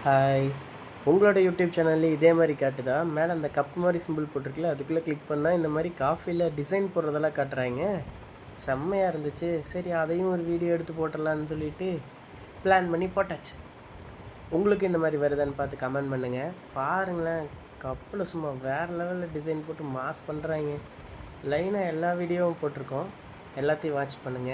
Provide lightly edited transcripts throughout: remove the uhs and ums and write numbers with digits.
Hi. உங்களோட YouTube சேனல்ல இதே மாரி காட்டுதா? மேல அந்த கப் மாரி சிம்பிள் போட்டிருக்குல்ல, அதுக்குள்ள கிளிக் பண்ணா இந்த மாரி காஃபில டிசைன் போடுறதெல்லாம் காட்டுறாய்ங்க. செம்மையா இருந்துச்சு. சரி அதையும் ஒரு வீடியோ எடுத்து போட்டுறலான்னு சொல்லிட்டு பிளான் பண்ணி போட்டாச்சு. உங்களுக்கு இந்த மாரி வருதான்னு பார்த்து கமெண்ட் பண்ணுங்க. பாருங்களேன், கப்புல சும்மா வேற லெவல்ல டிசைன் போட்டு மாஸ் பண்றாய்ங்க. லைனா எல்லா வீடியோவும் போட்டிருக்கோம். எல்லாத்தையும் வாட்ச் பண்ணுங்க.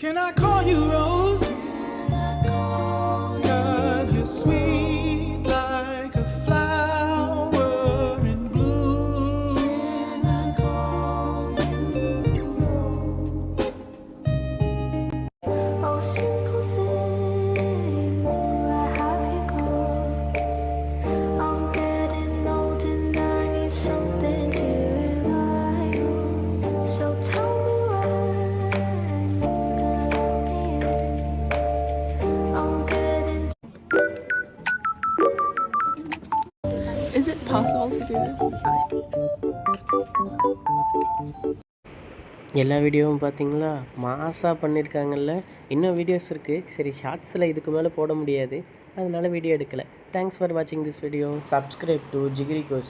Can I call you Rose? 'Cause you're sweet like a flower in bloom. Oh, simple thing, where have you gone? I'm getting old and I need something to rely on. So tell me when you're gonna let me in. I'm getting Is it possible to do this? எல்லா வீடியோவும் பார்த்தீங்களா? மாஸா பண்ணியிருக்காங்கல்ல. இன்னும் videos இருக்குது. சரி ஷார்ட்ஸில் இதுக்கு மேலே போட முடியாது. அதனால வீடியோ எடுக்கல. தேங்க்ஸ் ஃபார் வாட்சிங் this video. Subscribe to Jigiri cost.